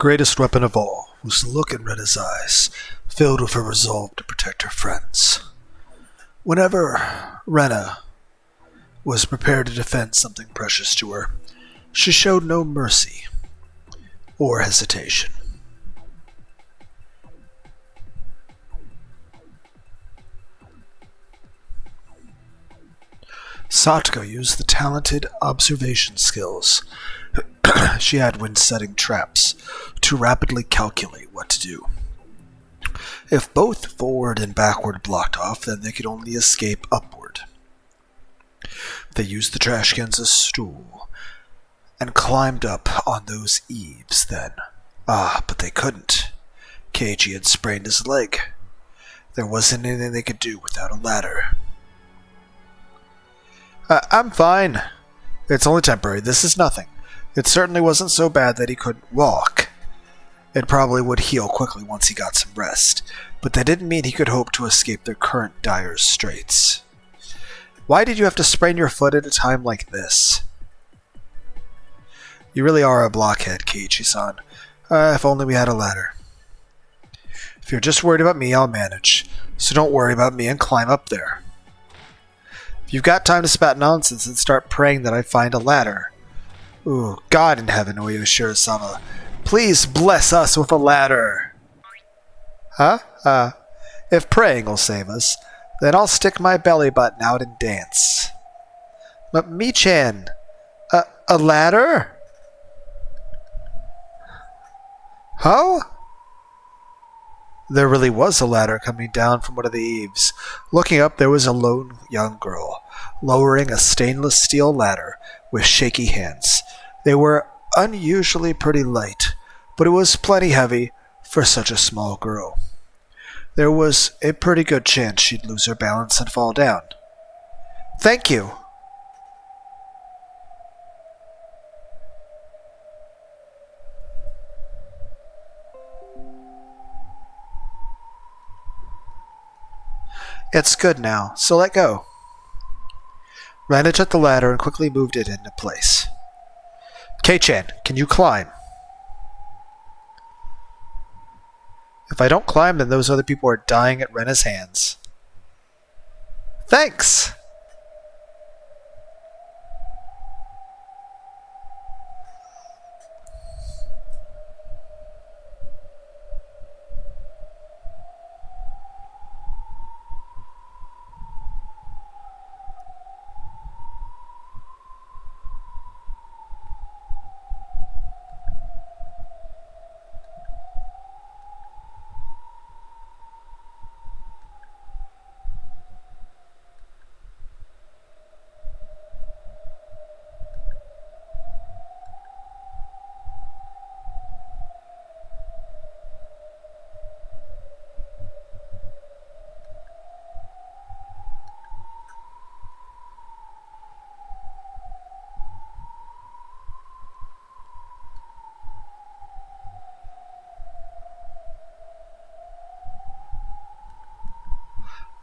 greatest weapon of all was the look in Rena's eyes, filled with a resolve to protect her friends. Whenever Rena was prepared to defend something precious to her, she showed no mercy or hesitation. Satoko used the talented observation skills she had when setting traps to rapidly calculate what to do. If both forward and backward blocked off, then they could only escape upward. They used the trash cans as stool and climbed up on those eaves then. But they couldn't. Keiichi had sprained his leg. There wasn't anything they could do without a ladder. I'm fine. It's only temporary. This is nothing. It certainly wasn't so bad that he couldn't walk. It probably would heal quickly once he got some rest, but that didn't mean he could hope to escape their current dire straits. Why did you have to sprain your foot at a time like this? You really are a blockhead, Keiichi-san. If only we had a ladder. If you're just worried about me, I'll manage. So don't worry about me and climb up there. If you've got time to spat nonsense and start praying that I find a ladder. Ooh, God in heaven, Oyashiro-sama. Please bless us with a ladder. Huh? If praying will save us, then I'll stick my belly button out and dance. But Mi-chan, a ladder? Huh? There really was a ladder coming down from one of the eaves. Looking up, there was a lone young girl, lowering a stainless steel ladder with shaky hands. They were unusually pretty light, but it was plenty heavy for such a small girl. There was a pretty good chance she'd lose her balance and fall down. Thank you. It's good now, so let go. Rena took the ladder and quickly moved it into place. Kei-chan, can you climb? If I don't climb, then those other people are dying at Rena's hands. Thanks!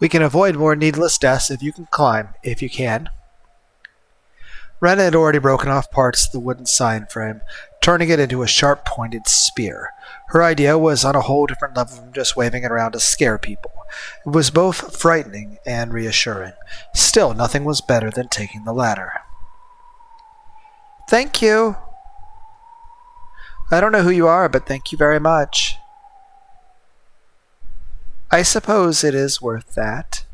We can avoid more needless deaths if you can climb, if you can. Rena had already broken off parts of the wooden sign frame, turning it into a sharp-pointed spear. Her idea was on a whole different level from just waving it around to scare people. It was both frightening and reassuring. Still, nothing was better than taking the ladder. Thank you. I don't know who you are, but thank you very much. I suppose it is worth that.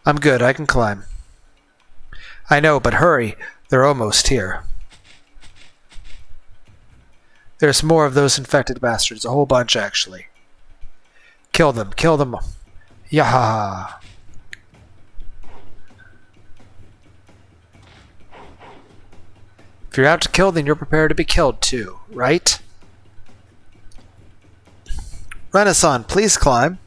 I'm good, I can climb. I know, but hurry, they're almost here. There's more of those infected bastards, a whole bunch actually. Kill them, kill them. Yaha! If you're out to kill, then you're prepared to be killed too, right? Rena-san, please climb.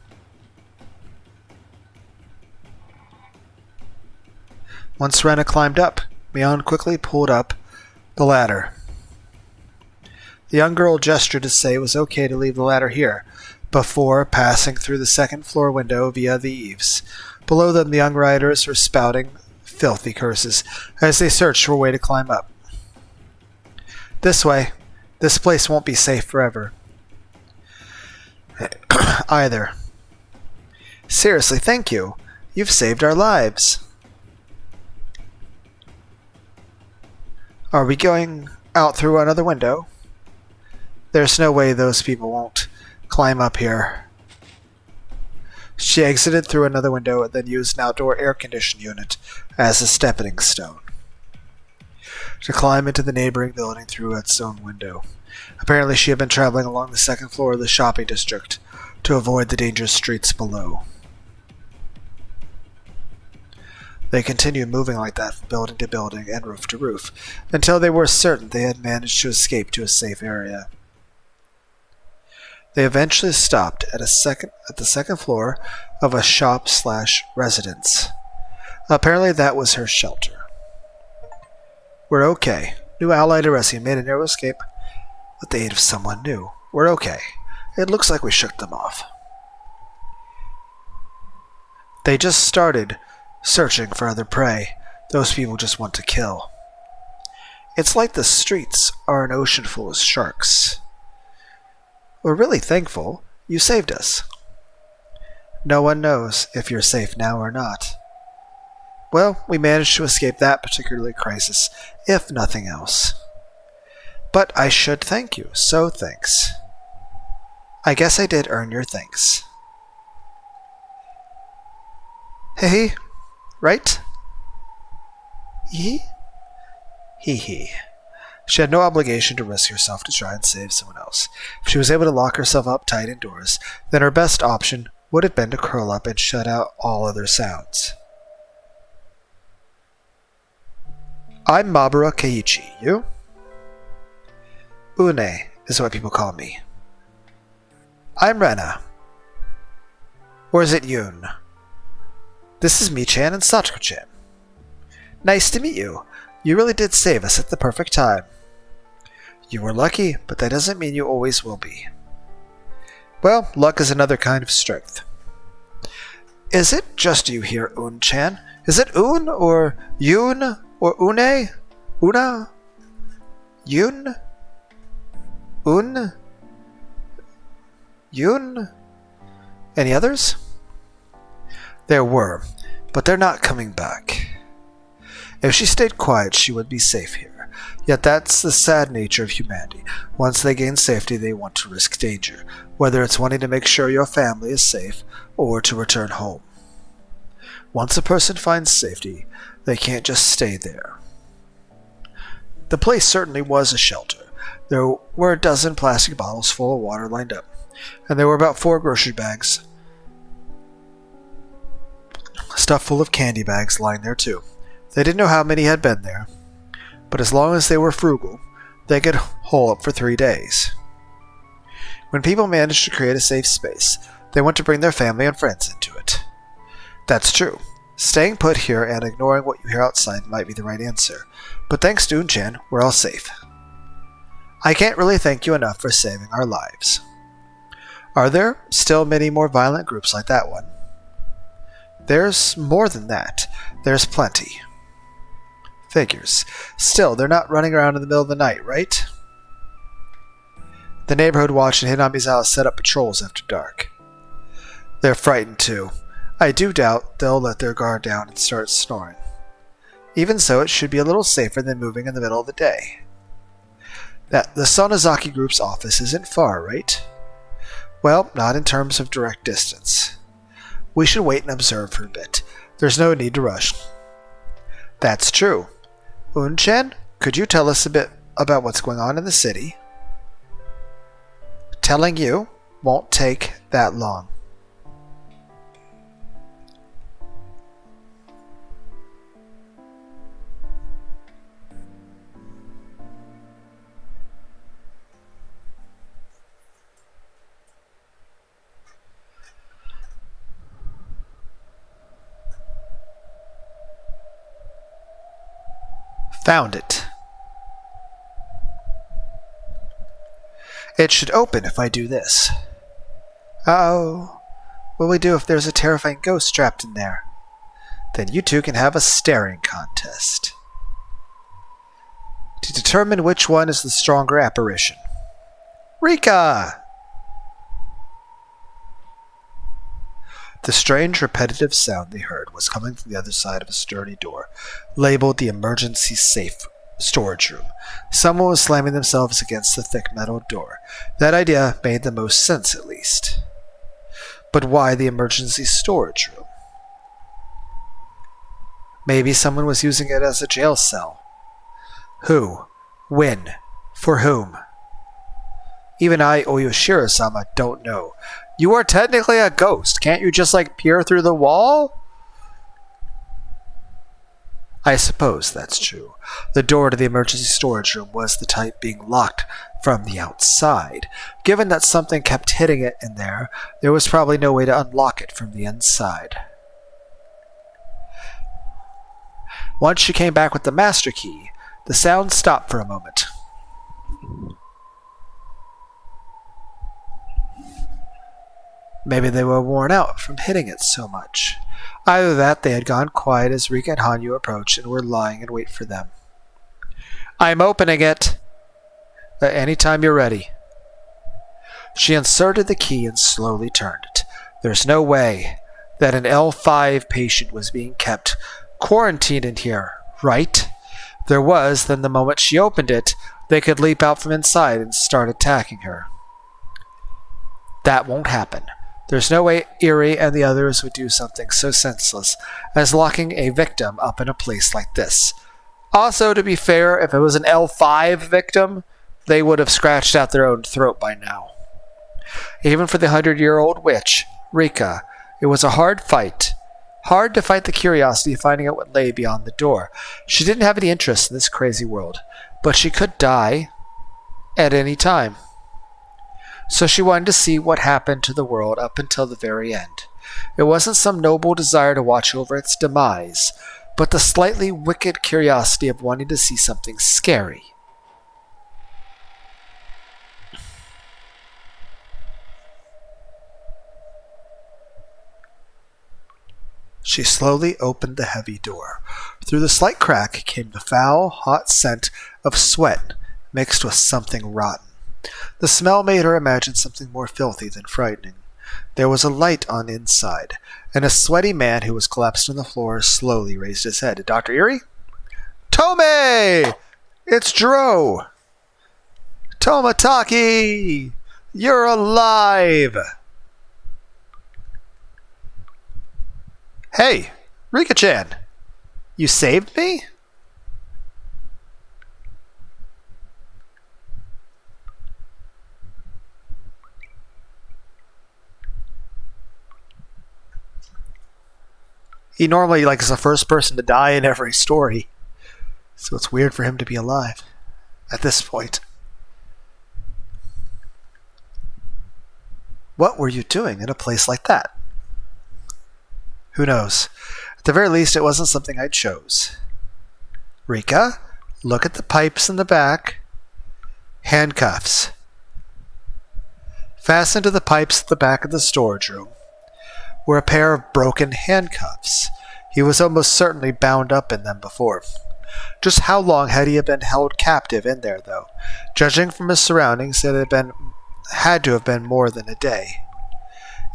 Once Rena climbed up, Mion quickly pulled up the ladder. The young girl gestured to say it was okay to leave the ladder here, before passing through the second floor window via the eaves. Below them, the young riders were spouting filthy curses as they searched for a way to climb up. This way. This place won't be safe forever. Either. Seriously, thank you. You've saved our lives. Are we going out through another window? There's no way those people won't climb up here. She exited through another window and then used an outdoor air-conditioned unit as a stepping stone to climb into the neighboring building through its own window. Apparently she had been traveling along the second floor of the shopping district to avoid the dangerous streets below. They continued moving like that from building to building and roof to roof, until they were certain they had managed to escape to a safe area. They eventually stopped at the second floor of a shop/residence. Apparently that was her shelter. We're okay. New allied to rescue made a narrow escape with the aid of someone new. We're okay. It looks like we shook them off. They just started searching for other prey. Those people just want to kill. It's like the streets are an ocean full of sharks. We're really thankful you saved us. No one knows if you're safe now or not. Well, we managed to escape that particular crisis, if nothing else. But I should thank you, so thanks. I guess I did earn your thanks. Hey, right? Hee? Hee. She had no obligation to risk herself to try and save someone else. If she was able to lock herself up tight indoors, then her best option would have been to curl up and shut out all other sounds. I'm Mabura Keiichi. You? Une is what people call me. I'm Rena. Or is it Yoon? This is Mi-chan and Satoko-chan. Nice to meet you. You really did save us at the perfect time. You were lucky, but that doesn't mean you always will be. Well, luck is another kind of strength. Is it just you here, Un-chan? Is it Un or Yoon or Une? Una? Yoon? Un? Yoon? Any others? There were, but they're not coming back. If she stayed quiet, she would be safe here. Yet that's the sad nature of humanity. Once they gain safety, they want to risk danger, whether it's wanting to make sure your family is safe or to return home. Once a person finds safety, they can't just stay there. The place certainly was a shelter. There were a dozen plastic bottles full of water lined up, and there were about 4 grocery bags stuffed full of candy bags lying there too. They didn't know how many had been there, but as long as they were frugal, they could hole up for 3 days. When people managed to create a safe space, they want to bring their family and friends into it. That's true. Staying put here and ignoring what you hear outside might be the right answer, but thanks to Un-chan, we're all safe. I can't really thank you enough for saving our lives. Are there still many more violent groups like that one? There's more than that. There's plenty. Figures. Still, they're not running around in the middle of the night, right? The neighborhood watch and Hinamizawa set up patrols after dark. They're frightened too. I do doubt they'll let their guard down and start snoring. Even so, it should be a little safer than moving in the middle of the day. The Sonozaki Group's office isn't far, right? Well, not in terms of direct distance. We should wait and observe for a bit. There's no need to rush. That's true. Un-chan, could you tell us a bit about what's going on in the city? Telling you won't take that long. Found it. It should open if I do this. Uh-oh. What will we do if there's a terrifying ghost trapped in there? Then you two can have a staring contest to determine which one is the stronger apparition. Rika! The strange, repetitive sound they heard was coming from the other side of a sturdy door, labeled the emergency safe storage room. Someone was slamming themselves against the thick metal door. That idea made the most sense, at least. But why the emergency storage room? Maybe someone was using it as a jail cell. Who? When? For whom? Even I, Oyashiro-sama, don't know. You are technically a ghost. Can't you just, peer through the wall? I suppose that's true. The door to the emergency storage room was the type being locked from the outside. Given that something kept hitting it in there was probably no way to unlock it from the inside. Once she came back with the master key, the sound stopped for a moment. Maybe they were worn out from hitting it so much. Either that, they had gone quiet as Rika and Hanyu approached and were lying in wait for them. I'm opening it. Anytime you're ready. She inserted the key and slowly turned it. There's no way that an L5 patient was being kept quarantined in here, right? There was, then the moment she opened it, they could leap out from inside and start attacking her. That won't happen. There's no way Eri and the others would do something so senseless as locking a victim up in a place like this. Also, to be fair, if it was an L5 victim, they would have scratched out their own throat by now. Even for the 100-year-old witch, Rika, it was a hard fight. Hard to fight the curiosity of finding out what lay beyond the door. She didn't have any interest in this crazy world, but she could die at any time. So she wanted to see what happened to the world up until the very end. It wasn't some noble desire to watch over its demise, but the slightly wicked curiosity of wanting to see something scary. She slowly opened the heavy door. Through the slight crack came the foul, hot scent of sweat mixed with something rotten. The smell made her imagine something more filthy than frightening. There was a light on inside, and a sweaty man who was collapsed on the floor slowly raised his head. Dr. Eri? Tomei! It's Dro! Tomataki! You're alive! Hey, Rika-chan! You saved me? He normally is the first person to die in every story, so it's weird for him to be alive at this point. What were you doing in a place like that? Who knows? At the very least, it wasn't something I chose. Rika, look at the pipes in the back. Handcuffs. Fastened to the pipes at the back of the storage room were a pair of broken handcuffs. He was almost certainly bound up in them before. Just how long had he been held captive in there, though? Judging from his surroundings, it had to have been more than a day.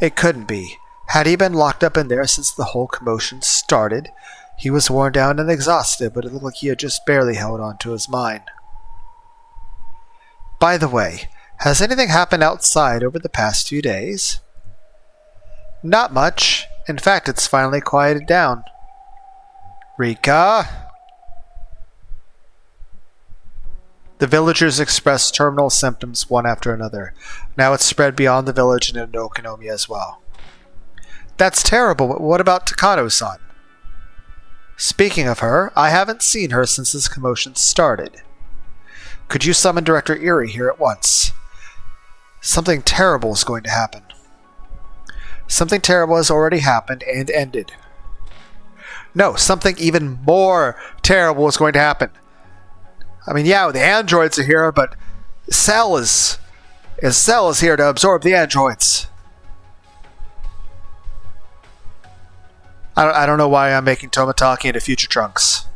It couldn't be. Had he been locked up in there since the whole commotion started? He was worn down and exhausted, but it looked like he had just barely held on to his mind. By the way, has anything happened outside over the past few days? Not much. In fact, it's finally quieted down. Rika? The villagers expressed terminal symptoms one after another. Now it's spread beyond the village and into Okonomiya as well. That's terrible, but what about Takano-san? Speaking of her, I haven't seen her since this commotion started. Could you summon Director Eri here at once? Something terrible is going to happen. Something terrible has already happened and ended. No, something even more terrible is going to happen. I mean, yeah, the androids are here, but Cell is here to absorb the androids. I don't know why I'm making Tomataki into Future Trunks.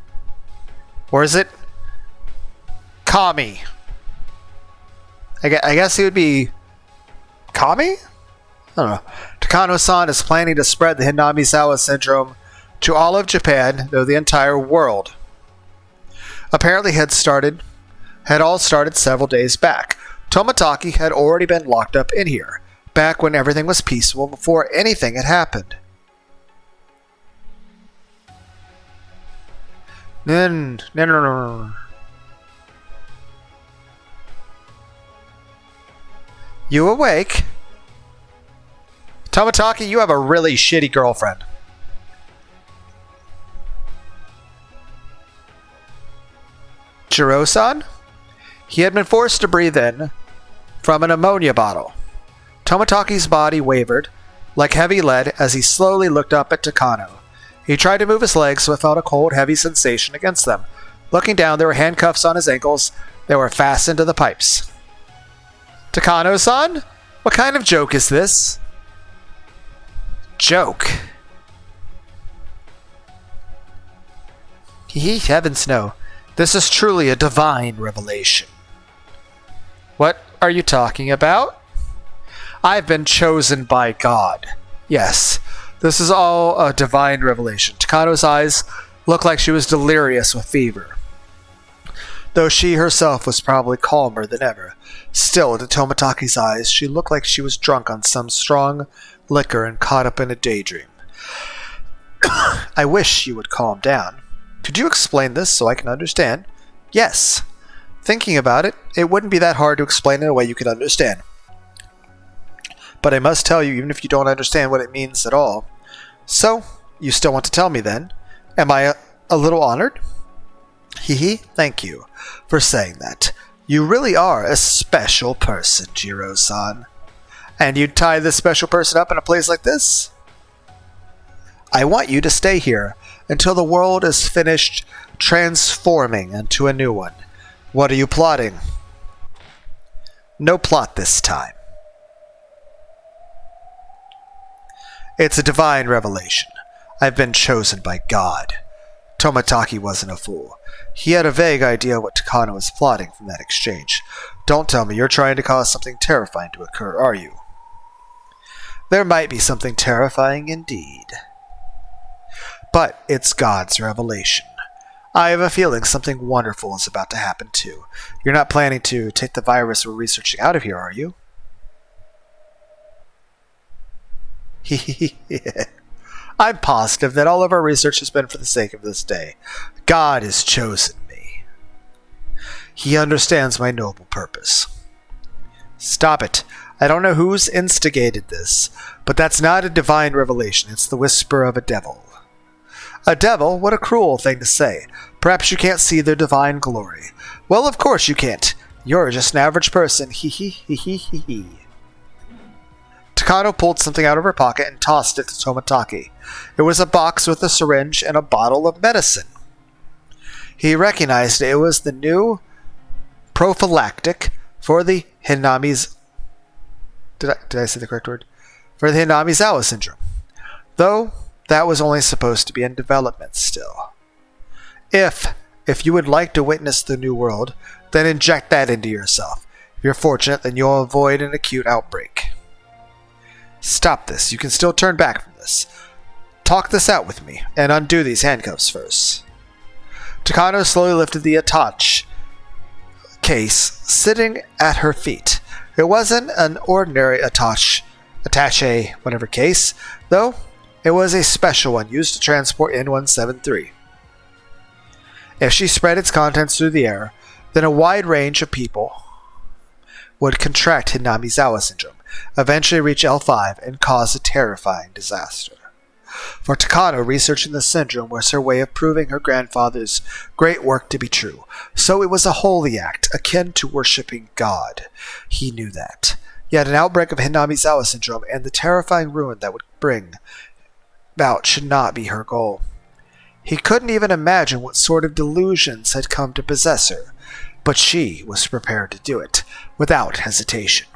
Or is it Kami? I guess he would be Kami? I don't know. Takano-san is planning to spread the Hinamizawa syndrome to all of Japan, though the entire world. Apparently had all started several days back. Tomataki had already been locked up in here, back when everything was peaceful before anything had happened. No. You awake? Tomataki, you have a really shitty girlfriend. Jiro-san? He had been forced to breathe in from an ammonia bottle. Tomataki's body wavered like heavy lead as he slowly looked up at Takano. He tried to move his legs, so felt a cold, heavy sensation against them. Looking down, there were handcuffs on his ankles. They were fastened to the pipes. Takano-san? What kind of joke is this? Joke? Heavens no. This is truly a divine revelation. What are you talking about? I've been chosen by God. Yes, this is all a divine revelation. Takano's eyes looked like she was delirious with fever, though she herself was probably calmer than ever. Still, to Tomataki's eyes, she looked like she was drunk on some strong liquor and caught up in a daydream. I wish you would calm down. Could you explain this so I can understand? Yes. Thinking about it, it wouldn't be that hard to explain in a way you could understand. But I must tell you, even if you don't understand what it means at all. So, you still want to tell me then? Am I a little honored? Thank you for saying that. You really are a special person, Jiro-san. And you'd tie this special person up in a place like this? I want you to stay here until the world is finished transforming into a new one. What are you plotting? No plot this time. It's a divine revelation. I've been chosen by God. Tomataki wasn't a fool. He had a vague idea what Takano was plotting from that exchange. Don't tell me you're trying to cause something terrifying to occur, are you? There might be something terrifying indeed. But it's God's revelation. I have a feeling something wonderful is about to happen too. You're not planning to take the virus we're researching out of here, are you? I'm positive that all of our research has been for the sake of this day. God has chosen me. He understands my noble purpose. Stop it. I don't know who's instigated this, but that's not a divine revelation. It's the whisper of a devil. A devil? What a cruel thing to say. Perhaps you can't see their divine glory. Well, of course you can't. You're just an average person. Takano pulled something out of her pocket and tossed it to Tomataki. It was a box with a syringe and a bottle of medicine. He recognized it was the new prophylactic for the Hinami's... Did I say the correct word? For the Hinamizawa syndrome. Though that was only supposed to be in development still. If you would like to witness the new world, then inject that into yourself. If you're fortunate, then you'll avoid an acute outbreak. Stop this. You can still turn back from this. Talk this out with me, and undo these handcuffs first. Takano slowly lifted the attache case sitting at her feet. It wasn't an ordinary attache, whatever case, though it was a special one used to transport N173. If she spread its contents through the air, then a wide range of people would contract Hinamizawa syndrome, eventually reach L5, and cause a terrifying disaster. For Takano, researching the syndrome was her way of proving her grandfather's great work to be true. So it was a holy act, akin to worshipping God. He knew that. Yet an outbreak of Hinamizawa syndrome and the terrifying ruin that would bring about should not be her goal. He couldn't even imagine what sort of delusions had come to possess her, but she was prepared to do it, without hesitation.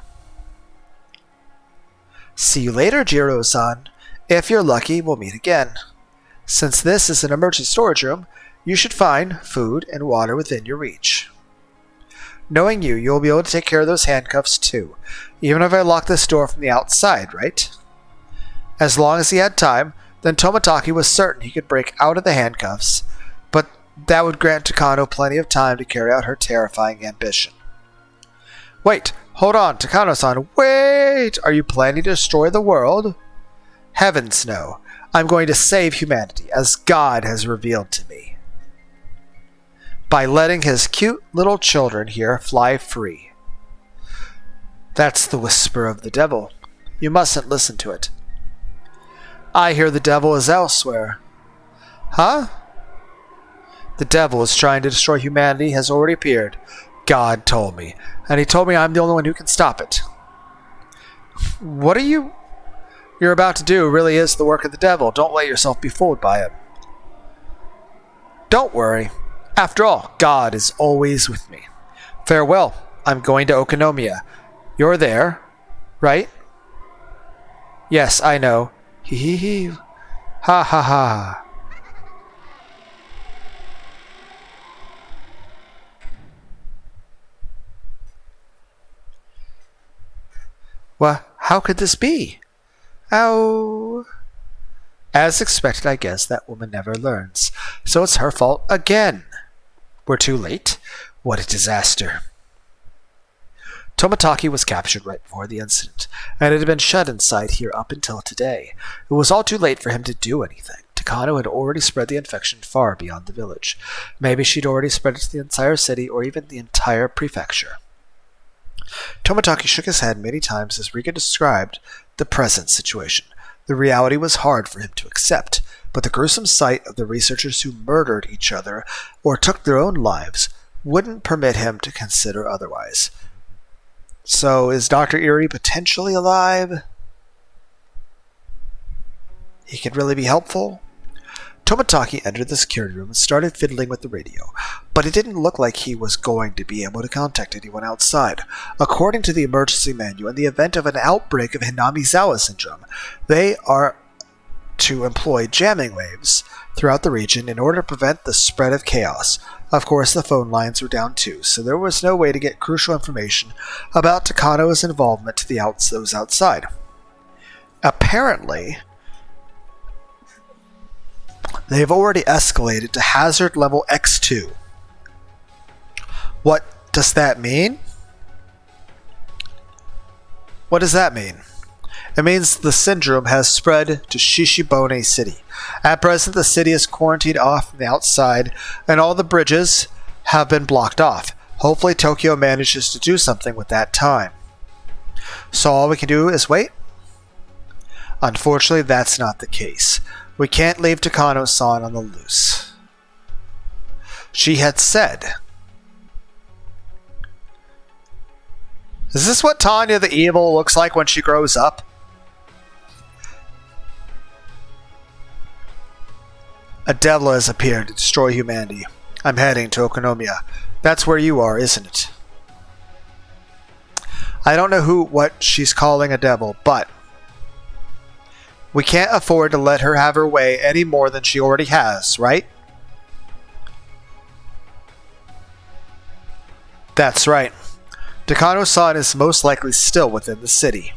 See you later, Jiro-san. If you're lucky, we'll meet again. Since this is an emergency storage room, you should find food and water within your reach. Knowing you, you'll be able to take care of those handcuffs too, even if I lock this door from the outside, right? As long as he had time, then Tomataki was certain he could break out of the handcuffs, but that would grant Takano plenty of time to carry out her terrifying ambition. Wait, hold on, Takano-san, wait! Are you planning to destroy the world? Heavens no. I'm going to save humanity, as God has revealed to me, by letting his cute little children here fly free. That's the whisper of the devil. You mustn't listen to it. I hear the devil is elsewhere. Huh? The devil is trying to destroy humanity has already appeared. God told me, and he told me I'm the only one who can stop it. What you're about to do really is the work of the devil. Don't let yourself be fooled by him. Don't worry. After all, God is always with me. Farewell. I'm going to Okonomiya. You're there, right? Yes, I know. Hee hee hee. Ha ha ha. Well, how could this be? Ow. As expected, I guess that woman never learns. So it's her fault again. We're too late? What a disaster. Tomataki was captured right before the incident, and it had been shut inside here up until today. It was all too late for him to do anything. Takano had already spread the infection far beyond the village. Maybe she'd already spread it to the entire city or even the entire prefecture. Tomataki shook his head many times as Rika described the present situation. The reality was hard for him to accept, but the gruesome sight of the researchers who murdered each other or took their own lives wouldn't permit him to consider otherwise. So, is Dr. Erie potentially alive? He could really be helpful? Tomataki entered the security room and started fiddling with the radio, but it didn't look like he was going to be able to contact anyone outside. According to the emergency manual, in the event of an outbreak of Hinamizawa syndrome, they are to employ jamming waves throughout the region in order to prevent the spread of chaos. Of course, the phone lines were down too, so there was no way to get crucial information about Takano's involvement to those outside. Apparently, they have already escalated to hazard level X2. What does that mean? What does that mean? It means the syndrome has spread to Shishibone City. At present, the city is quarantined off from the outside, and all the bridges have been blocked off. Hopefully, Tokyo manages to do something with that time. So all we can do is wait? Unfortunately, that's not the case. We can't leave Takano-san on the loose. She had said... Is this what Tanya the Evil looks like when she grows up? A devil has appeared to destroy humanity. I'm heading to Okonomiya. That's where you are, isn't it? I don't know what she's calling a devil, but we can't afford to let her have her way any more than she already has, right? That's right. Takano-san is most likely still within the city.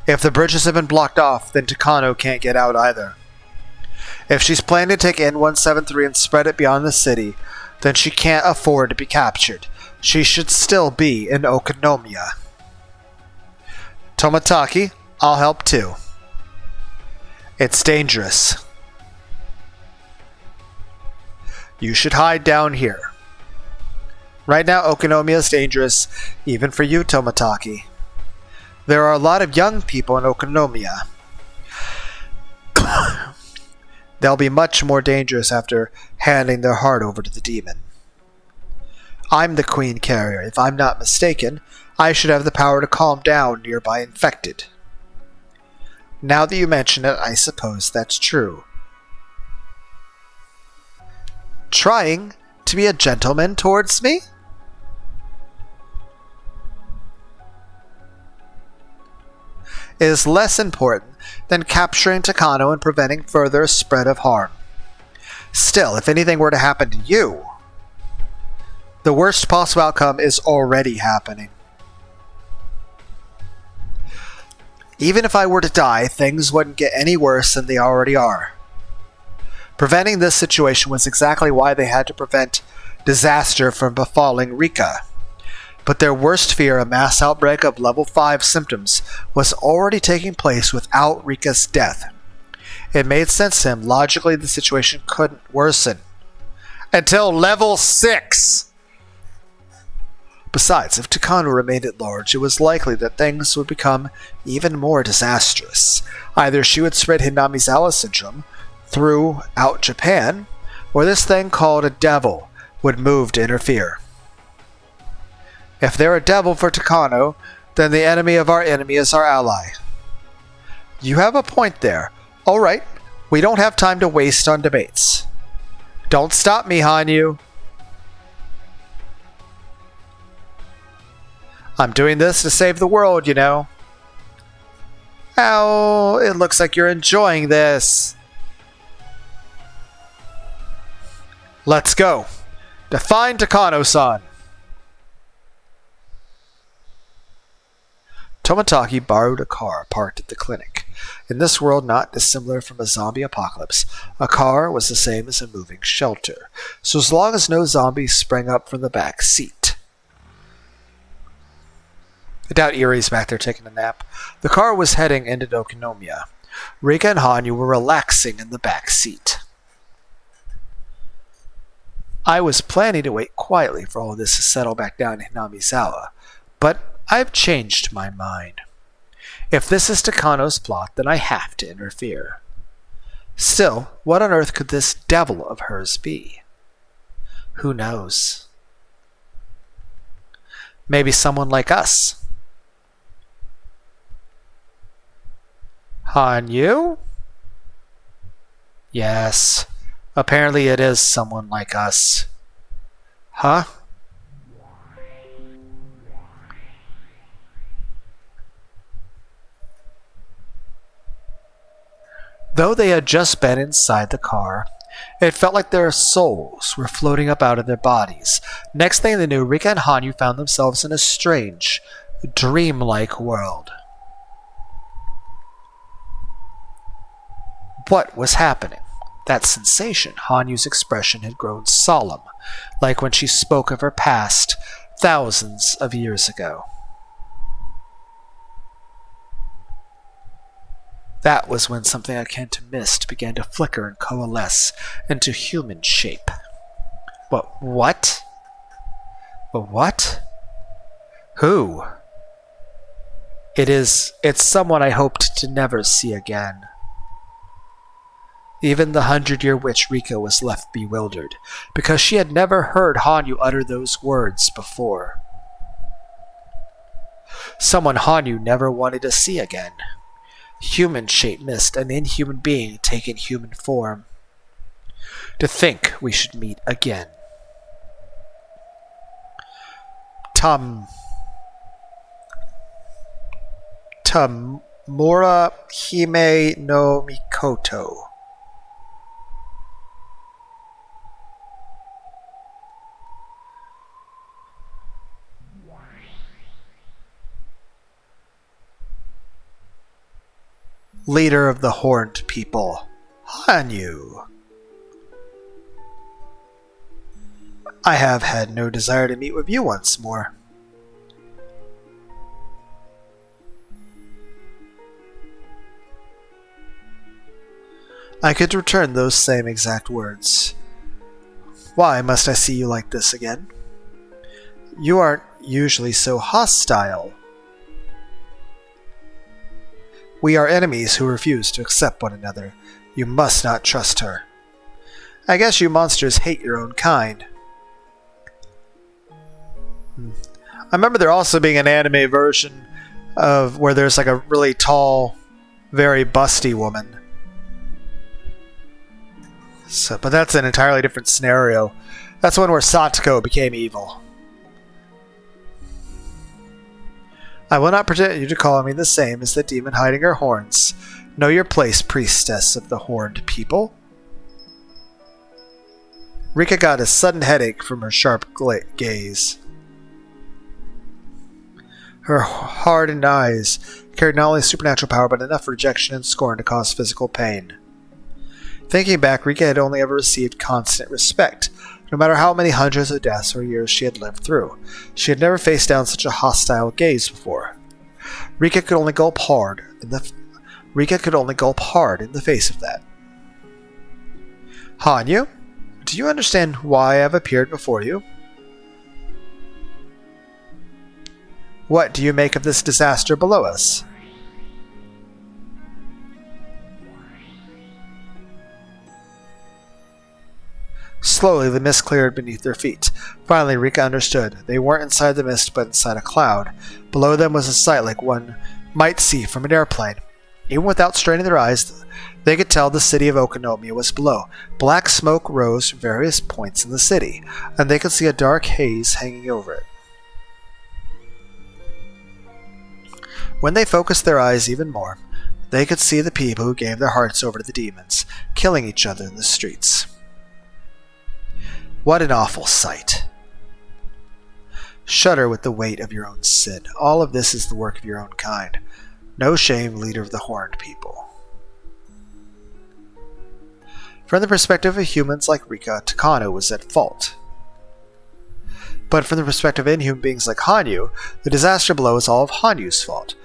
If the bridges have been blocked off, then Takano can't get out either. If she's planning to take N173 and spread it beyond the city, then she can't afford to be captured. She should still be in Okonomiya. Tomataki, I'll help too. It's dangerous. You should hide down here. Right now, Okonomiya is dangerous, even for you, Tomataki. There are a lot of young people in Okonomiya. They'll be much more dangerous after handing their heart over to the demon. I'm the Queen Carrier. If I'm not mistaken, I should have the power to calm down nearby infected. Now that you mention it, I suppose that's true. Trying to be a gentleman towards me? is less important than capturing Takano and preventing further spread of harm. Still, if anything were to happen to you, the worst possible outcome is already happening. Even if I were to die, things wouldn't get any worse than they already are. Preventing this situation was exactly why they had to prevent disaster from befalling Rika. But their worst fear, a mass outbreak of level 5 symptoms, was already taking place without Rika's death. It made sense to him. Logically, the situation couldn't worsen. Until level 6! Besides, if Takano remained at large, it was likely that things would become even more disastrous. Either she would spread Hinamizawa syndrome throughout Japan, or this thing called a devil would move to interfere. If they're a devil for Takano, then the enemy of our enemy is our ally. You have a point there. Alright, we don't have time to waste on debates. Don't stop me, Hanyu. I'm doing this to save the world, you know. Oh, it looks like you're enjoying this. Let's go. Define Takano-san. Toмотaki borrowed a car parked at the clinic. In this world not dissimilar from a zombie apocalypse, a car was the same as a moving shelter, so as long as no zombies sprang up from the back seat. I doubt Erie's back there taking a nap. The car was heading into Okinomiya. Rika and Hanyu were relaxing in the back seat. I was planning to wait quietly for all this to settle back down in Hinamizawa, but I've changed my mind. If this is Takano's plot, then I have to interfere. Still, what on earth could this devil of hers be? Who knows? Maybe someone like us. Hanyu? Yes. Apparently it is someone like us. Huh? Though they had just been inside the car, it felt like their souls were floating up out of their bodies. Next thing they knew, Rika and Hanyu found themselves in a strange, dreamlike world. What was happening? That sensation, Hanyu's expression had grown solemn, like when she spoke of her past thousands of years ago. That was when something akin to mist began to flicker and coalesce into human shape. What? What? Who? It's someone I hoped to never see again. Even the 100-year witch Rika was left bewildered, because she had never heard Hanyu utter those words before. Someone Hanyu never wanted to see again. Human-shaped mist, an inhuman being taking human form. To think we should meet again. Tamura Hime no Mikoto. Leader of the Horned People, Hanyu. I have had no desire to meet with you once more. I could return those same exact words. Why must I see you like this again? You aren't usually so hostile. We are enemies who refuse to accept one another. You must not trust her. I guess you monsters hate your own kind. I remember there also being an anime version of where there's like a really tall, very busty woman. But that's an entirely different scenario. That's one where Satoko became evil. I will not permit you to call me the same as the demon hiding her horns. Know your place, priestess of the horned people. Rika got a sudden headache from her sharp gaze. Her hardened eyes carried not only supernatural power, but enough rejection and scorn to cause physical pain. Thinking back, Rika had only ever received constant respect, no matter how many hundreds of deaths or years she had lived through. She had never faced down such a hostile gaze before. Rika could only gulp hard in the face of that. Hanyu, do you understand why I have appeared before you? What do you make of this disaster below us? Slowly, the mist cleared beneath their feet. Finally, Rika understood. They weren't inside the mist, but inside a cloud. Below them was a sight like one might see from an airplane. Even without straining their eyes, they could tell the city of Okonomiya was below. Black smoke rose from various points in the city, and they could see a dark haze hanging over it. When they focused their eyes even more, they could see the people who gave their hearts over to the demons, killing each other in the streets. What an awful sight. Shudder with the weight of your own sin. All of this is the work of your own kind. No shame, leader of the horned people. From the perspective of humans like Rika, Takano was at fault. But from the perspective of inhuman beings like Hanyu, the disaster below is all of Hanyu's fault.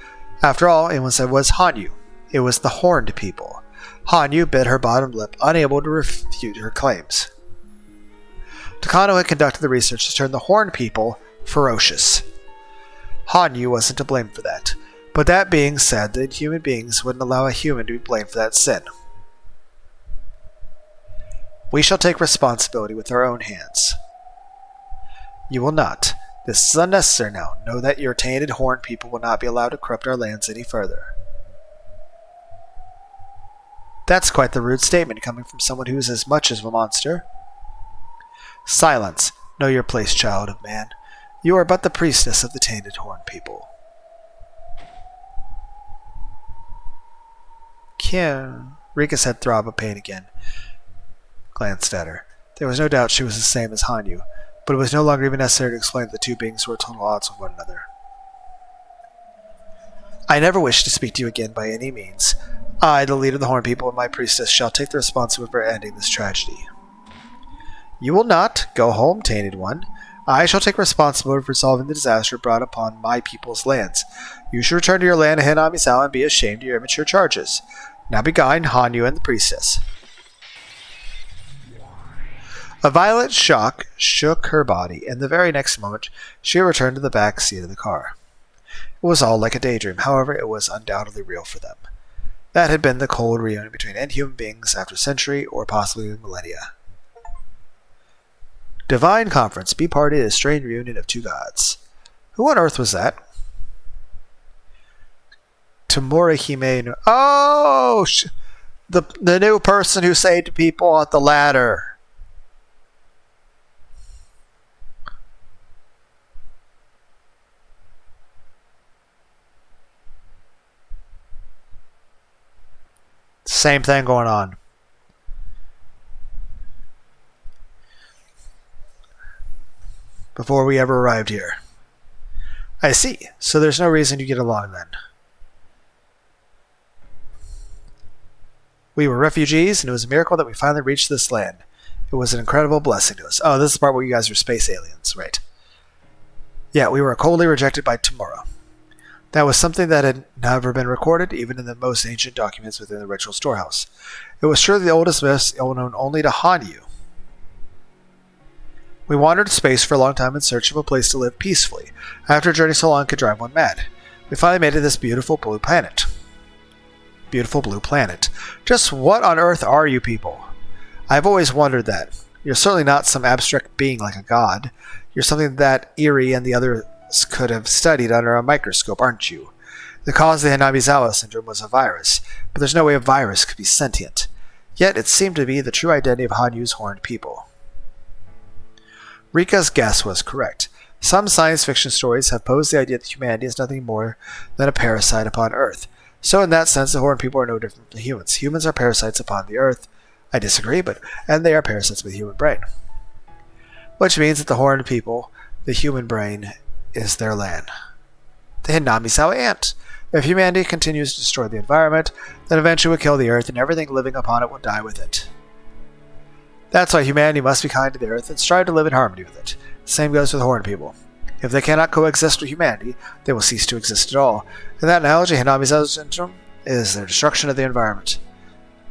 After all, anyone said it was Hanyu. It was the horned people. Hanyu bit her bottom lip, unable to refute her claims. Takano had conducted the research to turn the horned people ferocious. Hanyu wasn't to blame for that. But that being said, the inhuman beings wouldn't allow a human to be blamed for that sin. We shall take responsibility with our own hands. You will not. This is unnecessary now. Know that your tainted horned people will not be allowed to corrupt our lands any further. That's quite the rude statement coming from someone who is as much as a monster. Silence. Know your place, child of man. You are but the priestess of the tainted horned people. Kim. Rika's head throbbed of pain again. Glanced at her. There was no doubt she was the same as Hanyu, but it was no longer even necessary to explain that the two beings were at total odds with one another. I never wish to speak to you again by any means. I, the leader of the horned people, and my priestess shall take the responsibility for ending this tragedy. You will not. Go home, tainted one. I shall take responsibility for solving the disaster brought upon my people's lands. You should return to your land of Hinamizawa and be ashamed of your immature charges. Now begone, Hanyu and the priestess. A violent shock shook her body, and the very next moment she returned to the back seat of the car. It was all like a daydream, however, it was undoubtedly real for them. That had been the cold reunion between inhuman beings after a century or possibly millennia. Divine Conference. Be part of a strange reunion of two gods. Who on earth was that? Tamura Hime. Oh! The new person who saved people at the ladder. Same thing going on. Before we ever arrived here. I see. So there's no reason to get along then. We were refugees, and it was a miracle that we finally reached this land. It was an incredible blessing to us. Oh, this is the part where you guys are space aliens, right? Yeah, we were coldly rejected by Tamura. That was something that had never been recorded, even in the most ancient documents within the ritual storehouse. It was surely the oldest myth known only to Hanyu. We wandered space for a long time in search of a place to live peacefully. After a journey so long could drive one mad. We finally made it to this beautiful blue planet. Beautiful blue planet. Just what on earth are you people? I've always wondered that. You're certainly not some abstract being like a god. You're something that Eri and the others could have studied under a microscope, aren't you? The cause of the Hinamizawa syndrome was a virus, but there's no way a virus could be sentient. Yet it seemed to be the true identity of Hanyu's horned people. Rika's guess was correct. Some science fiction stories have posed the idea that humanity is nothing more than a parasite upon Earth. So in that sense, the Horned People are no different from humans. Humans are parasites upon the Earth. I disagree, and they are parasites with a human brain. Which means that the Horned People, the human brain, is their land. The Hinamizawa ant. If humanity continues to destroy the environment, then eventually will kill the Earth and everything living upon it will die with it. That's why humanity must be kind to the Earth and strive to live in harmony with it. The same goes for the Horned People. If they cannot coexist with humanity, they will cease to exist at all. In that analogy, Hinamizawa syndrome is the destruction of the environment.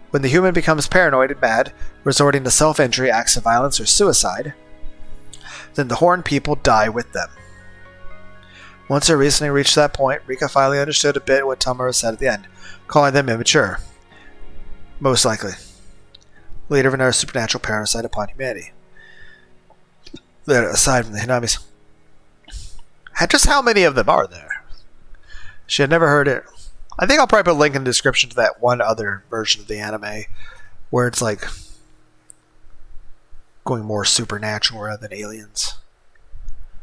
When the human becomes paranoid and mad, resorting to self-injury, acts of violence, or suicide, then the Horned People die with them. Once her reasoning reached that point, Rika finally understood a bit what Tamura said at the end, calling them immature. Most likely. Leader of another supernatural parasite upon humanity. Then, aside from the Hinamis, just how many of them are there? She had never heard it. I think I'll probably put a link in the description to that one other version of the anime where it's like going more supernatural rather than aliens.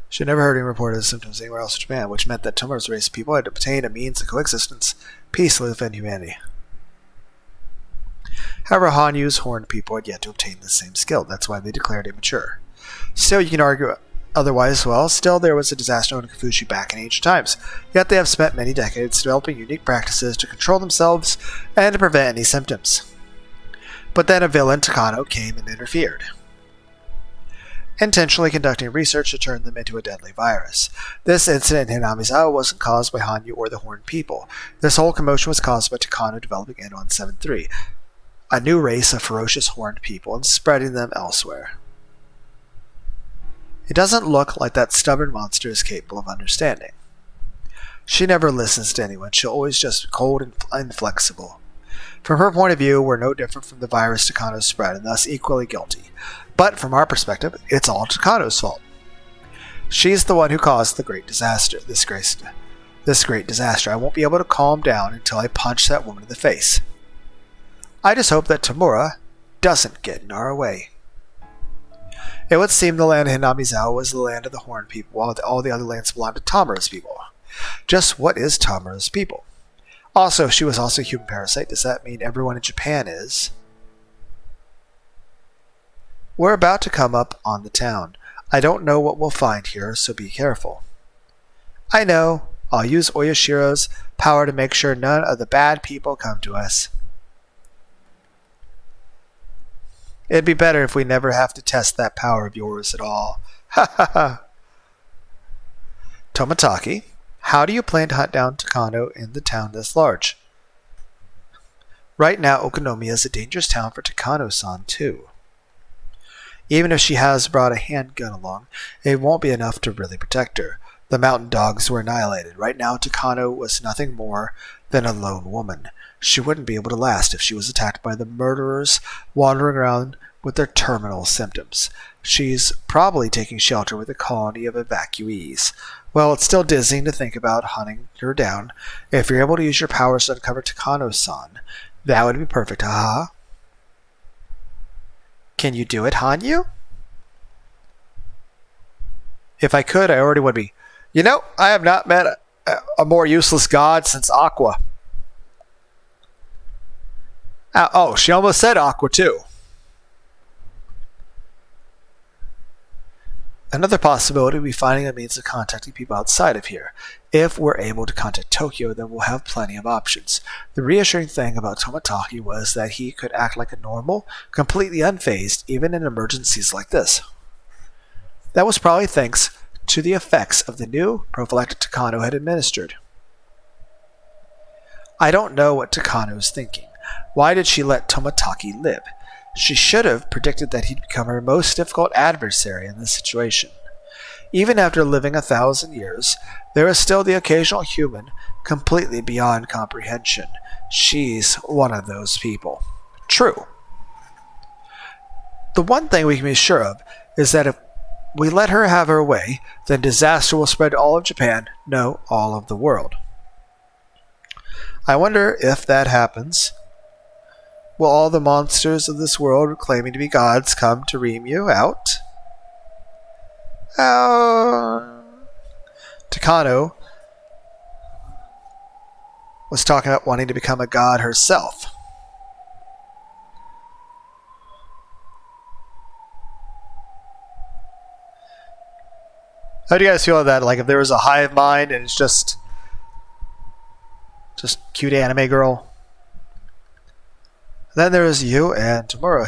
She had never heard any reported symptoms anywhere else in Japan, which meant that Tamura's race of people had obtained a means of coexistence peacefully within humanity. However, Hanyu's Horned People had yet to obtain the same skill. That's why they declared immature. Still, you can argue otherwise. Well, still there was a disaster known in Confucius back in ancient times. Yet they have spent many decades developing unique practices to control themselves and to prevent any symptoms. But then a villain, Takano, came and interfered, intentionally conducting research to turn them into a deadly virus. This incident in Hinamizawa wasn't caused by Hanyu or the Horned People. This whole commotion was caused by Takano developing N173, a new race of ferocious Horned People, and spreading them elsewhere. It doesn't look like that stubborn monster is capable of understanding. She never listens to anyone. She'll always just be cold and inflexible. From her point of view, we're no different from the virus Takano spread, and thus equally guilty. But from our perspective, it's all Takano's fault. She's the one who caused the great disaster. This great disaster. I won't be able to calm down until I punch that woman in the face. I just hope that Tamura doesn't get in our way. It would seem the land of Hinamizawa was the land of the Horned People, while all the other lands belonged to Tamura's people. Just what is Tamura's people? Also, if she was also a human parasite, does that mean everyone in Japan is? We're about to come up on the town. I don't know what we'll find here, so be careful. I know. I'll use Oyashiro's power to make sure none of the bad people come to us. It'd be better if we never have to test that power of yours at all. Ha ha ha. Tomataki, how do you plan to hunt down Takano in the town this large? Right now, Okonomiya is a dangerous town for Takano-san, too. Even if she has brought a handgun along, it won't be enough to really protect her. The mountain dogs were annihilated. Right now, Takano was nothing more than a lone woman. She wouldn't be able to last if she was attacked by the murderers wandering around with their terminal symptoms. She's probably taking shelter with a colony of evacuees. Well, it's still dizzying to think about hunting her down. If you're able to use your powers to uncover Takano-san, that would be perfect, haha. Can you do it, Hanyu? If I could, I already would be. You know, I have not met a more useless god since Aqua. Oh, she almost said Aqua, too. Another possibility would be finding a means of contacting people outside of here. If we're able to contact Tokyo, then we'll have plenty of options. The reassuring thing about Tomataki was that he could act like a normal, completely unfazed, even in emergencies like this. That was probably thanks to the effects of the new prophylactic Takano had administered. I don't know what Takano is thinking. Why did she let Tomataki live? She should have predicted that he'd become her most difficult adversary in this situation. Even after living 1,000 years, there is still the occasional human completely beyond comprehension. She's one of those people. True. The one thing we can be sure of is that if we let her have her way, then disaster will spread to all of Japan, no, all of the world. I wonder if that happens. Will all the monsters of this world claiming to be gods come to ream you out? Takano was talking about wanting to become a god herself. How do you guys feel about that? Like if there was a hive mind and it's just cute anime girl. Then there is you and tomorrow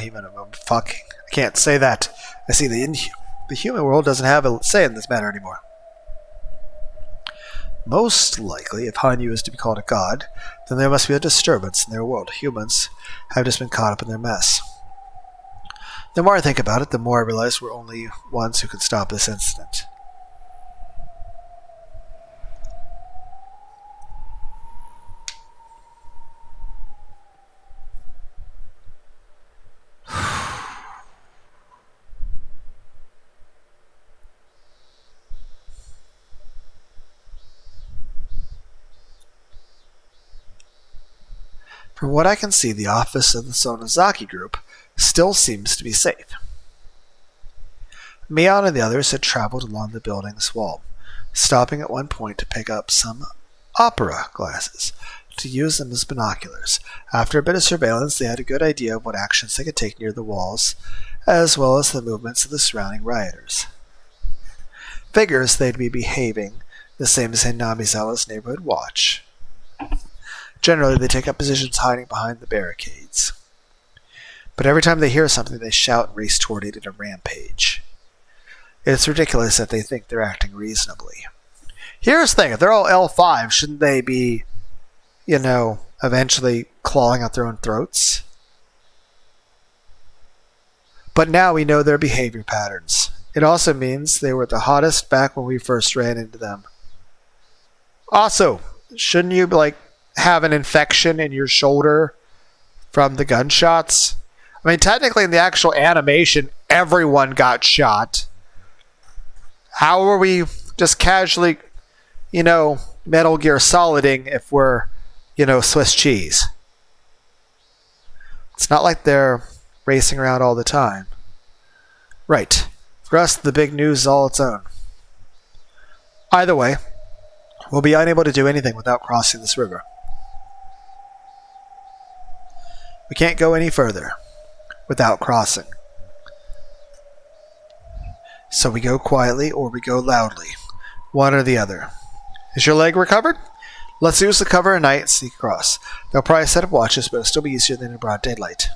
fucking. I can't say that. I see the human world doesn't have a say in this matter anymore. Most likely, if Hanyu is to be called a god, then there must be a disturbance in their world. Humans have just been caught up in their mess. The more I think about it, the more I realize we're only ones who can stop this incident. From what I can see, the office of the Sonozaki group still seems to be safe. Mion and the others had traveled along the building's wall, stopping at one point to pick up some opera glasses to use them as binoculars. After a bit of surveillance, they had a good idea of what actions they could take near the walls, as well as the movements of the surrounding rioters. Figures they'd be behaving the same as in Namizawa's neighborhood watch. Generally, they take up positions hiding behind the barricades. But every time they hear something, they shout and race toward it in a rampage. It's ridiculous that they think they're acting reasonably. Here's the thing, if they're all L5, shouldn't they be, eventually clawing out their own throats? But now we know their behavior patterns. It also means they were the hottest back when we first ran into them. Also, shouldn't you, have an infection in your shoulder from the gunshots? I mean, technically in the actual animation, everyone got shot. How are we just casually, Metal Gear Soliding if we're, Swiss cheese? It's not like they're racing around all the time. Right. For us, the big news is all its own. Either way, we'll be unable to do anything without crossing this river. We can't go any further without crossing. So we go quietly or we go loudly. One or the other. Is your leg recovered? Let's use the cover at night and sneak across. They'll probably set up watches, but it'll still be easier than in broad daylight.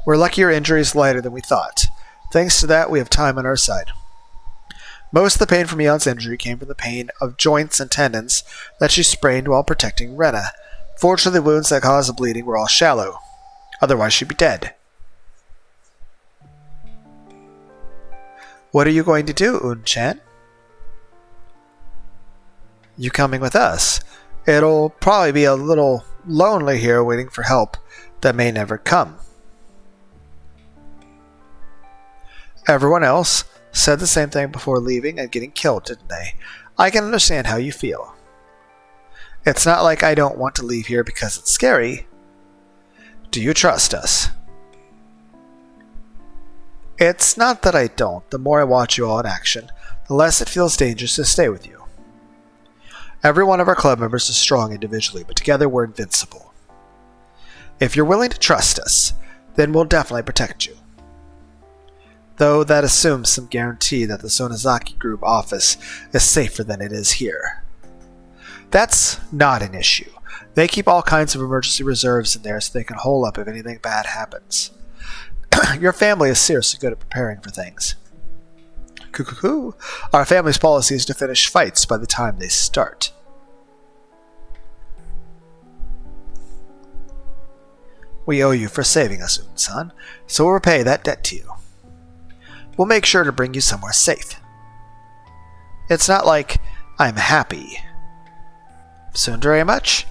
We're lucky your injury is lighter than we thought. Thanks to that, we have time on our side. Most of the pain from Eon's injury came from the pain of joints and tendons that she sprained while protecting Rena. Fortunately, the wounds that caused the bleeding were all shallow. Otherwise, she'd be dead. What are you going to do, Un-chan? You coming with us? It'll probably be a little lonely here waiting for help that may never come. Everyone else said the same thing before leaving and getting killed, didn't they? I can understand how you feel. It's not like I don't want to leave here because it's scary. Do you trust us? It's not that I don't. The more I watch you all in action, the less it feels dangerous to stay with you. Every one of our club members is strong individually, but together we're invincible. If you're willing to trust us, then we'll definitely protect you. Though that assumes some guarantee that the Sonozaki Group office is safer than it is here. That's not an issue. They keep all kinds of emergency reserves in there so they can hole up if anything bad happens. Your family is seriously good at preparing for things. Cuckoo. Our family's policy is to finish fights by the time they start. We owe you for saving us, Un-san, so we'll repay that debt to you. We'll make sure to bring you somewhere safe. It's not like I'm happy. Tsundere much?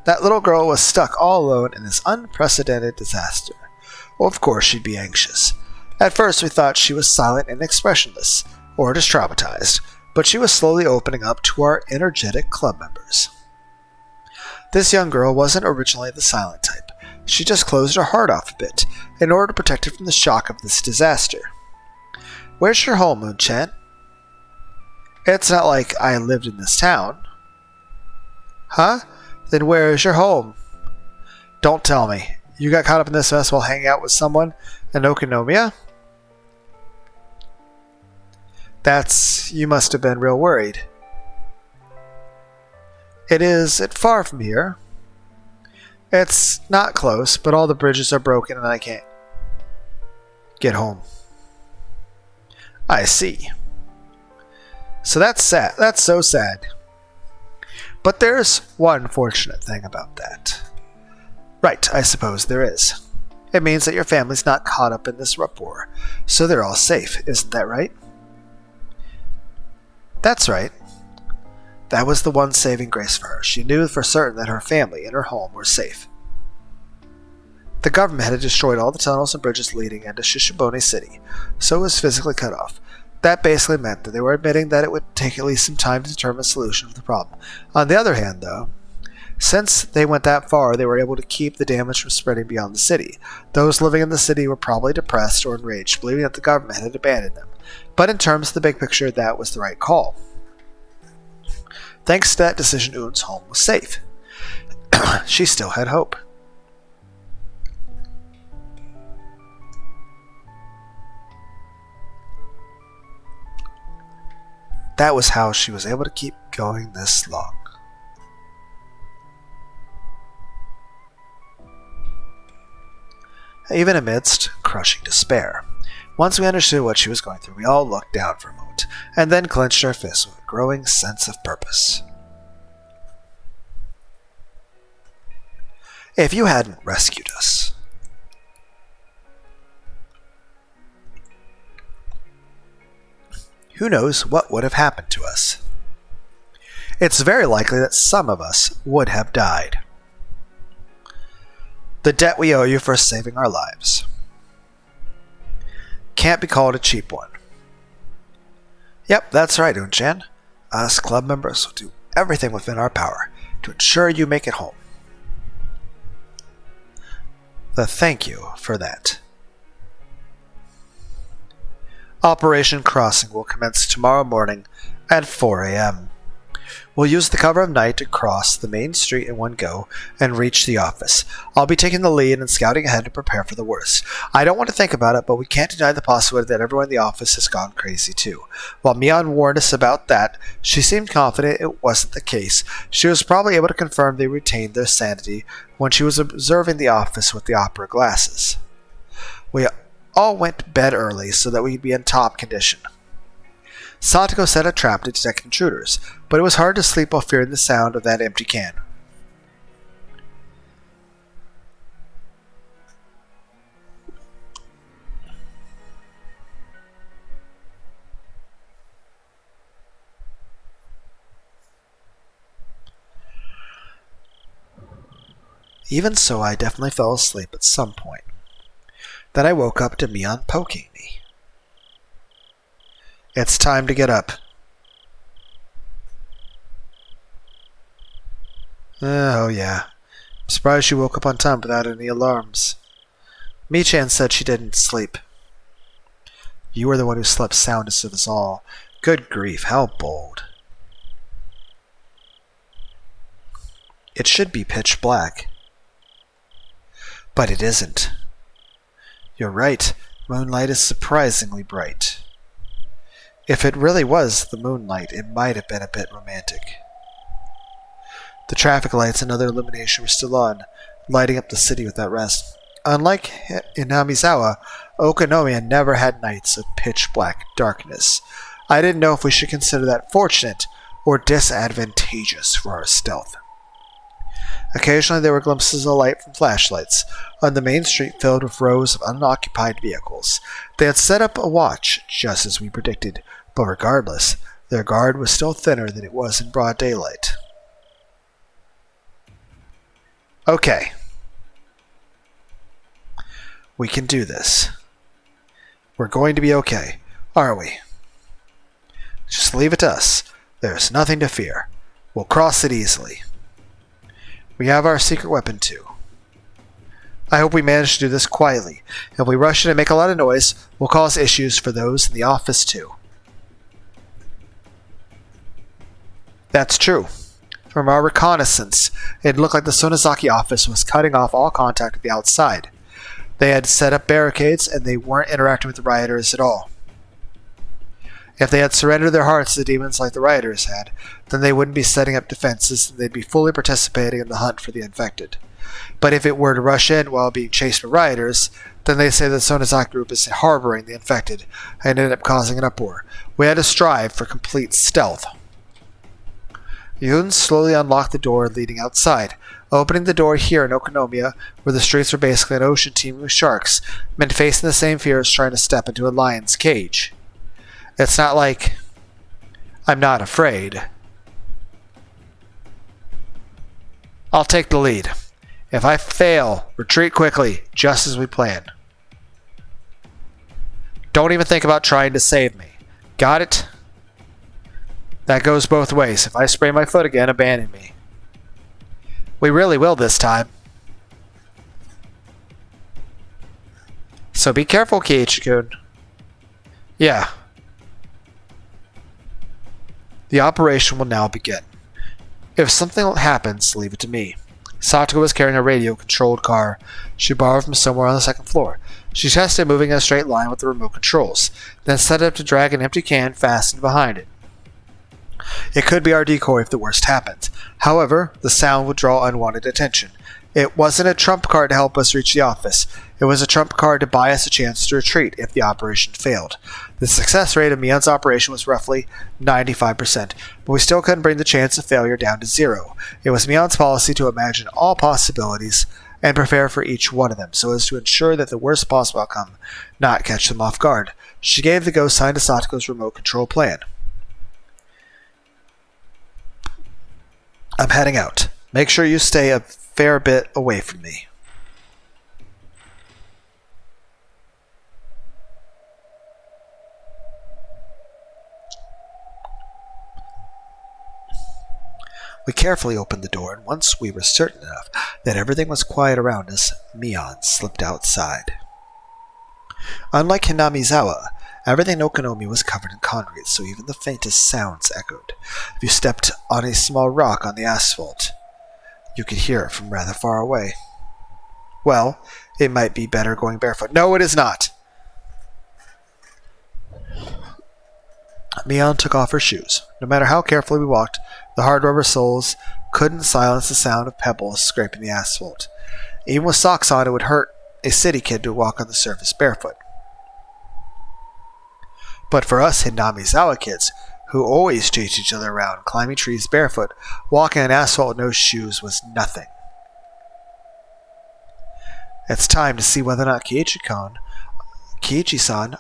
That little girl was stuck all alone in this unprecedented disaster. Well, of course she'd be anxious. At first we thought she was silent and expressionless, or just traumatized, but she was slowly opening up to our energetic club members. This young girl wasn't originally the silent type. She just closed her heart off a bit, in order to protect her from the shock of this disaster. Where's your home, Un-chan? It's not like I lived in this town. Huh? Then where is your home? Don't tell me. You got caught up in this mess while hanging out with someone in Okonomiya? You must have been real worried. It's far from here. It's not close, but all the bridges are broken and I can't get home. I see. So that's sad. That's so sad. But there's one fortunate thing about that. Right, I suppose there is. It means that your family's not caught up in this uproar, so they're all safe, isn't that right? That's right. That was the one saving grace for her. She knew for certain that her family and her home were safe. The government had destroyed all the tunnels and bridges leading into Shishibone City, so it was physically cut off. That basically meant that they were admitting that it would take at least some time to determine a solution of the problem. On the other hand, though, since they went that far, they were able to keep the damage from spreading beyond the city. Those living in the city were probably depressed or enraged, believing that the government had abandoned them. But in terms of the big picture, that was the right call. Thanks to that decision, Un's home was safe. She still had hope. That was how she was able to keep going this long. Even amidst crushing despair. Once we understood what she was going through, we all looked down for a moment, and then clenched our fists with a growing sense of purpose. If you hadn't rescued us, who knows what would have happened to us? It's very likely that some of us would have died. The debt we owe you for saving our lives can't be called a cheap one. Yep, that's right, Unchan. Us club members will do everything within our power to ensure you make it home. Thank you for that. Operation Crossing will commence tomorrow morning at 4 a.m. We'll use the cover of night to cross the main street in one go and reach the office. I'll be taking the lead and scouting ahead to prepare for the worst. I don't want to think about it, but we can't deny the possibility that everyone in the office has gone crazy too. While Mion warned us about that, she seemed confident it wasn't the case. She was probably able to confirm they retained their sanity when she was observing the office with the opera glasses. We all went to bed early so that we'd be in top condition. Satoko set a trap to detect intruders, but it was hard to sleep while fearing the sound of that empty can. Even so, I definitely fell asleep at some point. Then I woke up to Mion poking me. It's time to get up. Oh yeah. I'm surprised she woke up on time without any alarms. Michan said she didn't sleep. You were the one who slept soundest of us all. Good grief, how bold. It should be pitch black. But it isn't. You're right. Moonlight is surprisingly bright. If it really was the moonlight, it might have been a bit romantic. The traffic lights and other illumination were still on, lighting up the city without rest. Unlike Inamizawa, Okonomiya never had nights of pitch-black darkness. I didn't know if we should consider that fortunate or disadvantageous for our stealth. Occasionally there were glimpses of light from flashlights on the main street filled with rows of unoccupied vehicles. They had set up a watch, just as we predicted, but regardless, their guard was still thinner than it was in broad daylight. Okay. We can do this. We're going to be okay, aren't we? Just leave it to us. There's nothing to fear. We'll cross it easily. We have our secret weapon too. I hope we manage to do this quietly. If we rush in and make a lot of noise, we'll cause issues for those in the office too. That's true. From our reconnaissance, it looked like the Sonozaki office was cutting off all contact with the outside. They had set up barricades, and they weren't interacting with the rioters at all. If they had surrendered their hearts to the demons like the rioters had, then they wouldn't be setting up defenses, and they'd be fully participating in the hunt for the infected. But if it were to rush in while being chased by rioters, then they say the Sonozaki group is harboring the infected, and ended up causing an uproar. We had to strive for complete stealth. Yun slowly unlocked the door leading outside. Opening the door here in Okonomiya, where the streets were basically an ocean teeming with sharks, meant facing the same fear as trying to step into a lion's cage. It's not like I'm not afraid. I'll take the lead. If I fail, retreat quickly, just as we planned. Don't even think about trying to save me. Got it? That goes both ways. If I sprain my foot again, abandon me. We really will this time. So be careful, Kiichi-kun. Yeah. The operation will now begin. If something happens, leave it to me. Satoko was carrying a radio-controlled car she borrowed from somewhere on the second floor. She tested moving in a straight line with the remote controls, then set it up to drag an empty can fastened behind it. It could be our decoy if the worst happened. However, the sound would draw unwanted attention. It wasn't a trump card to help us reach the office. It was a trump card to buy us a chance to retreat if the operation failed. The success rate of Mion's operation was roughly 95%, but we still couldn't bring the chance of failure down to 0. It was Mion's policy to imagine all possibilities and prepare for each one of them, so as to ensure that the worst possible outcome not catch them off guard. She gave the go sign to Satoko's remote control plan. I'm heading out. Make sure you stay a fair bit away from me. We carefully opened the door, and once we were certain enough that everything was quiet around us, Mion slipped outside. Unlike Hinamizawa, everything in Okonomiya was covered in concrete, so even the faintest sounds echoed. If you stepped on a small rock on the asphalt, you could hear it from rather far away. Well, it might be better going barefoot. No, it is not! Mion took off her shoes. No matter how carefully we walked, the hard rubber soles couldn't silence the sound of pebbles scraping the asphalt. Even with socks on, it would hurt a city kid to walk on the surface barefoot. But for us Hinamizawa kids, who always chased each other around, climbing trees barefoot, walking on asphalt with no shoes was nothing. It's time to see whether or not Kiichi-san,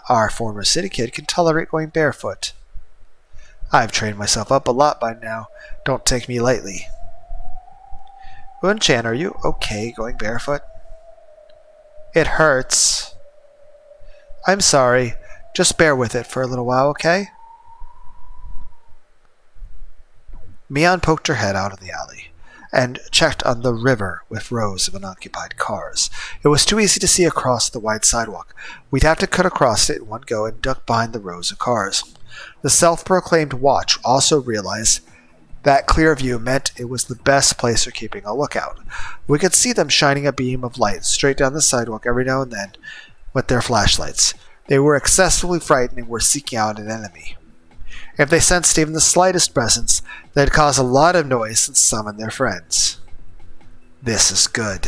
our former city kid, can tolerate going barefoot. I've trained myself up a lot by now. Don't take me lightly. Un-chan, are you okay going barefoot? It hurts. I'm sorry. Just bear with it for a little while, okay? Mion poked her head out of the alley and checked on the river with rows of unoccupied cars. It was too easy to see across the wide sidewalk. We'd have to cut across it in one go and duck behind the rows of cars. The self-proclaimed watch also realized that clear view meant it was the best place for keeping a lookout. We could see them shining a beam of light straight down the sidewalk every now and then with their flashlights. They were excessively frightened and were seeking out an enemy. If they sensed even the slightest presence, they'd cause a lot of noise and summon their friends. This is good.